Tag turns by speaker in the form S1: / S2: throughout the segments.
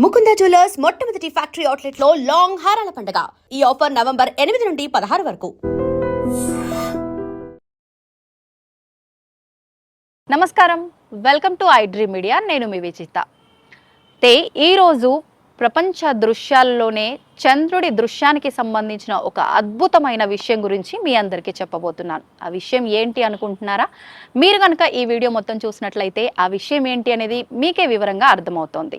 S1: Mukunda jewellers మొట్టమొదటి factory outlet లో long హారాల పండుగ. ఈ ఆఫర్ నవంబర్ 8 నుండి 16 వరకు.
S2: నమస్కారం, వెల్కమ్ టు ఐడ్రీమ్ మీడియా. నేను మీ విజిత. ఈరోజు ప్రపంచ దృశ్యాల్లోనే చంద్రుడి దృశ్యానికి సంబంధించిన ఒక అద్భుతమైన విషయం గురించి మీ అందరికీ చెప్పబోతున్నాను. ఆ విషయం ఏంటి అనుకుంటున్నారా? మీరు కనుక ఈ వీడియో మొత్తం చూసినట్లయితే ఆ విషయం ఏంటి అనేది మీకే వివరంగా అర్థమవుతోంది.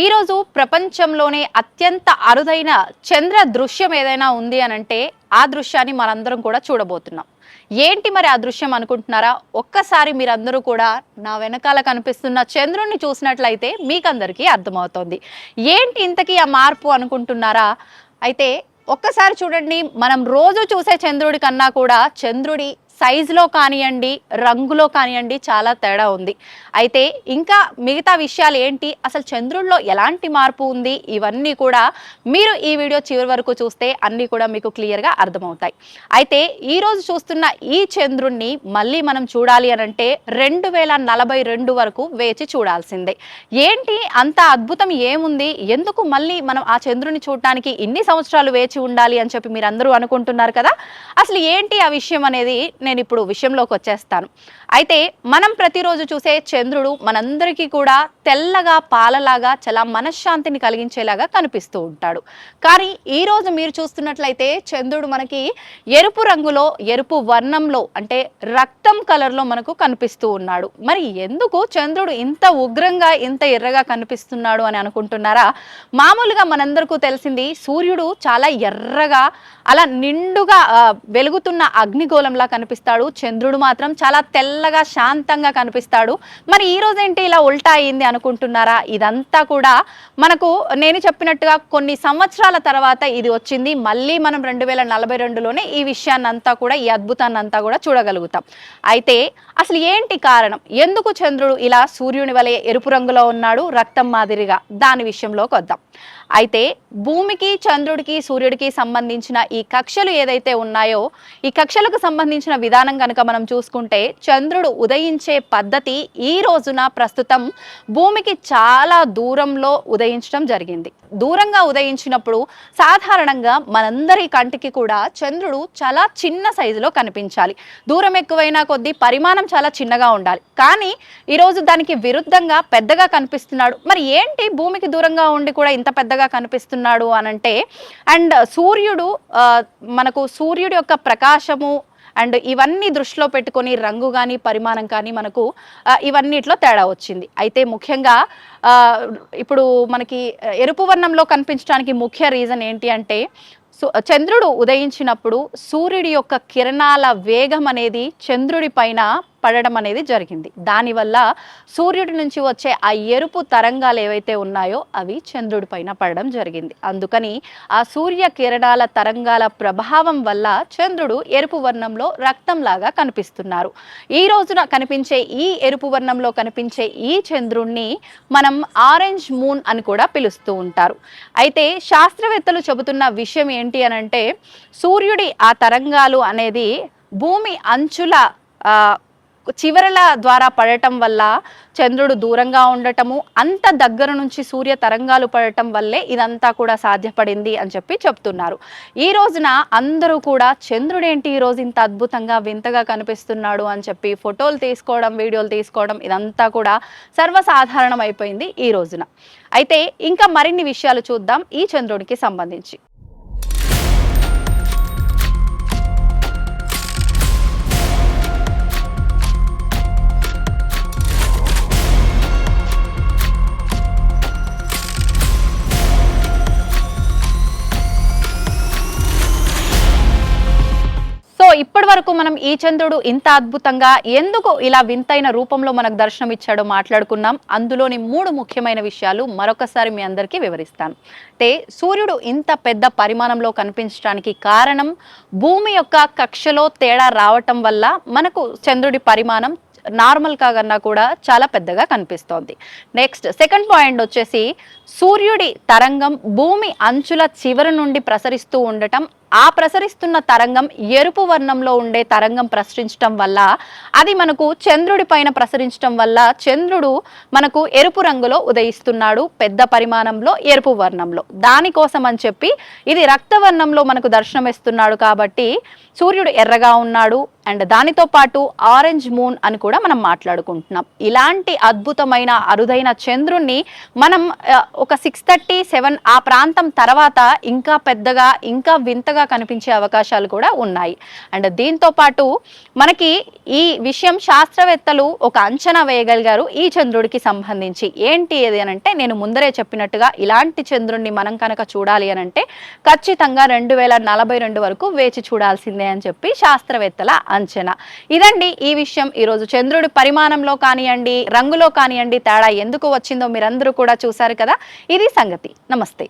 S2: ఈరోజు ప్రపంచంలోనే అత్యంత అరుదైన చంద్ర దృశ్యం ఏదైనా ఉంది అనంటే ఆ దృశ్యాన్ని మనందరం కూడా చూడబోతున్నాం. ఏంటి మరి ఆ దృశ్యం అనుకుంటున్నారా? ఒక్కసారి మీరందరూ కూడా నా వెనకాల కనిపిస్తున్న చంద్రుడిని చూసినట్లయితే మీకందరికీ అర్థమవుతోంది. ఏంటి ఇంతకీ ఆ మార్పు అనుకుంటున్నారా? అయితే ఒక్కసారి చూడండి, మనం రోజు చూసే చంద్రుడి కన్నా కూడా చంద్రుడి సైజులో కానివ్వండి, రంగులో కానివ్వండి చాలా తేడా ఉంది. అయితే ఇంకా మిగతా విషయాలు ఏంటి, అసలు చంద్రుడిలో ఎలాంటి మార్పు ఉంది, ఇవన్నీ కూడా మీరు ఈ వీడియో చివరి వరకు చూస్తే అన్నీ కూడా మీకు క్లియర్గా అర్థమవుతాయి. అయితే ఈరోజు చూస్తున్న ఈ చంద్రుడిని మళ్ళీ మనం చూడాలి అనంటే 2042 వరకు వేచి చూడాల్సిందే. ఏంటి అంత అద్భుతం ఏముంది, ఎందుకు మళ్ళీ మనం ఆ చంద్రుడిని చూడటానికి ఇన్ని సంవత్సరాలు వేచి ఉండాలి అని చెప్పి మీరు అందరూ అనుకుంటున్నారు కదా. అసలు ఏంటి ఆ విషయం అనేది నేను ఇప్పుడు విషయంలోకి వచ్చేస్తాను. అయితే మనం ప్రతిరోజు చూసే చంద్రుడు మనందరికీ కూడా తెల్లగా పాలలాగా చాలా మనశ్శాంతిని కలిగించేలాగా కనిపిస్తూ ఉంటాడు. కానీ ఈరోజు మీరు చూస్తున్నట్లయితే చంద్రుడు మనకి ఎరుపు రంగులో, ఎరుపు వర్ణంలో అంటే రక్తం కలర్లో మనకు కనిపిస్తూ ఉన్నాడు. మరి ఎందుకు చంద్రుడు ఇంత ఉగ్రంగా, ఇంత ఎర్రగా కనిపిస్తున్నాడు అని అనుకుంటున్నారా? మామూలుగా మనందరికీ తెలిసింది సూర్యుడు చాలా ఎర్రగా అలా నిండుగా వెలుగుతున్న అగ్నిగోళంలా కనిపిస్తాడు. చంద్రుడు మాత్రం చాలా తెల్లగా శాంతంగా కనిపిస్తాడు. మరి ఈ రోజు ఏంటి ఇలా ఉల్టా అయింది అనుకుంటున్నారా? ఇదంతా కూడా మనకు నేను చెప్పినట్టుగా కొన్ని సంవత్సరాల తర్వాత ఇది వచ్చింది. మళ్ళీ మనం 2042లోనే ఈ విషయాన్ని అంతా కూడా, ఈ అద్భుతాన్ని అంతా కూడా చూడగలుగుతాం. అయితే అసలు ఏంటి కారణం, ఎందుకు చంద్రుడు ఇలా సూర్యుని వలె ఎరుపు రంగులో ఉన్నాడు రక్తం మాదిరిగా, దాని విషయంలోకి వద్దాం. అయితే భూమికి, చంద్రుడికి, సూర్యుడికి సంబంధించిన ఈ కక్షలు ఏదైతే ఉన్నాయో, ఈ కక్షలకు సంబంధించిన విధానం కనుక మనం చూసుకుంటే చంద్రుడు ఉదయించే పద్ధతి ఈ రోజున ప్రస్తుతం భూమికి చాలా దూరంలో ఉదయించడం జరిగింది. దూరంగా ఉదయించినప్పుడు సాధారణంగా మనందరి కంటికి కూడా చంద్రుడు చాలా చిన్న సైజులో కనిపించాలి. దూరం ఎక్కువైనా కొద్దీ పరిమాణం చాలా చిన్నగా ఉండాలి. కానీ ఈరోజు దానికి విరుద్ధంగా పెద్దగా కనిపిస్తున్నాడు. మరి ఏంటి భూమికి దూరంగా ఉండి కూడా ఇంత పెద్దగా కనిపిస్తున్నాడు అనంటే, అండ్ మనకు సూర్యుడి యొక్క ప్రకాశము అండ్ ఇవన్నీ దృష్టిలో పెట్టుకొని రంగు కానీ, పరిమాణం కానీ మనకు ఇవన్నిట్లో తేడా వచ్చింది. అయితే ముఖ్యంగా ఇప్పుడు మనకి ఎరుపు వర్ణంలో కనిపించడానికి ముఖ్య రీజన్ ఏంటి అంటే, చంద్రుడు ఉదయించినప్పుడు సూర్యుడి యొక్క కిరణాల వేగం అనేది చంద్రుడి పైన పడడం అనేది జరిగింది. దానివల్ల సూర్యుడి నుంచి వచ్చే ఆ ఎరుపు తరంగాలు ఏవైతే ఉన్నాయో అవి చంద్రుడి పైన పడడం జరిగింది. అందుకని ఆ సూర్య కిరణాల తరంగాల ప్రభావం వల్ల చంద్రుడు ఎరుపు వర్ణంలో రక్తంలాగా కనిపిస్తున్నారు. ఈ రోజున కనిపించే ఈ ఎరుపు వర్ణంలో కనిపించే ఈ చంద్రుణ్ణి మనం ఆరెంజ్ మూన్ అని కూడా పిలుస్తూ ఉంటారు. అయితే శాస్త్రవేత్తలు చెబుతున్న విషయం ఏంటి అనంటే, సూర్యుడి ఆ తరంగాలు అనేది భూమి అంచుల చివరల ద్వారా పడటం వల్ల చంద్రుడు దూరంగా ఉండటము, అంత దగ్గర నుంచి సూర్య తరంగాలు పడటం వల్లే ఇదంతా కూడా సాధ్యపడింది అని చెప్పి చెప్తున్నారు. ఈ రోజున అందరూ కూడా చంద్రుడేంటి ఈరోజు ఇంత అద్భుతంగా వింతగా కనిపిస్తున్నాడు అని చెప్పి ఫోటోలు తీసుకోవడం, వీడియోలు తీసుకోవడం ఇదంతా కూడా సర్వసాధారణం అయిపోయింది ఈ రోజున. అయితే ఇంకా మరిన్ని విషయాలు చూద్దాం ఈ చంద్రుడికి సంబంధించి. ఇప్పటి వరకు మనం ఈ చంద్రుడు ఇంత అద్భుతంగా ఎందుకు ఇలా వింతైన రూపంలో మనకు దర్శనం ఇచ్చాడో మాట్లాడుకున్నాం. అందులోని 3 ముఖ్యమైన విషయాలు మరొకసారి మీ అందరికీ వివరిస్తాను. అంటే సూర్యుడు ఇంత పెద్ద పరిమాణంలో కనిపించడానికి కారణం భూమి యొక్క కక్షలో తేడా రావటం వల్ల మనకు చంద్రుడి పరిమాణం నార్మల్ కన్నా కూడా చాలా పెద్దగా కనిపిస్తోంది. నెక్స్ట్ సెకండ్ పాయింట్ వచ్చేసి సూర్యుడి తరంగం భూమి అంచుల చివరి నుండి ప్రసరిస్తూ ఉండటం, ఆ ప్రసరిస్తున్న తరంగం ఎరుపు వర్ణంలో ఉండే తరంగం ప్రసరించడం వల్ల అది మనకు చంద్రుడి పైన ప్రసరించడం వల్ల చంద్రుడు మనకు ఎరుపు రంగులో ఉదయిస్తున్నాడు, పెద్ద పరిమాణంలో ఎరుపు వర్ణంలో. దానికోసం అని చెప్పి ఇది రక్తవర్ణంలో మనకు దర్శనమిస్తున్నాడు కాబట్టి సూర్యుడు ఎర్రగా ఉన్నాడు. అండ్ దానితో పాటు ఆరెంజ్ మూన్ అని కూడా మనం మాట్లాడుకుంటున్నాం. ఇలాంటి అద్భుతమైన అరుదైన చంద్రుణ్ణి మనం ఒక 6:30, 7 ఆ ప్రాంతం తర్వాత ఇంకా పెద్దగా ఇంకా వింతగా కనిపించే అవకాశాలు కూడా ఉన్నాయి. అండ్ దీంతో పాటు మనకి ఈ విషయం శాస్త్రవేత్తలు ఒక అంచనా వేయగలిగారు ఈ చంద్రుడికి సంబంధించి. ఏంటి అది అని అంటే, నేను ముందరే చెప్పినట్టుగా ఇలాంటి చంద్రుణ్ణి మనం కనుక చూడాలి అని అంటే ఖచ్చితంగా 2042 వరకు వేచి చూడాల్సిందే అని చెప్పి శాస్త్రవేత్తల అంచనా. ఇదండి ఈ విషయం. ఈరోజు చంద్రుడి పరిమాణంలో కానివ్వండి, రంగులో కానివ్వండి తేడా ఎందుకు వచ్చిందో మీరందరూ కూడా చూసారు కదా. ఇది సంగతి. నమస్తే.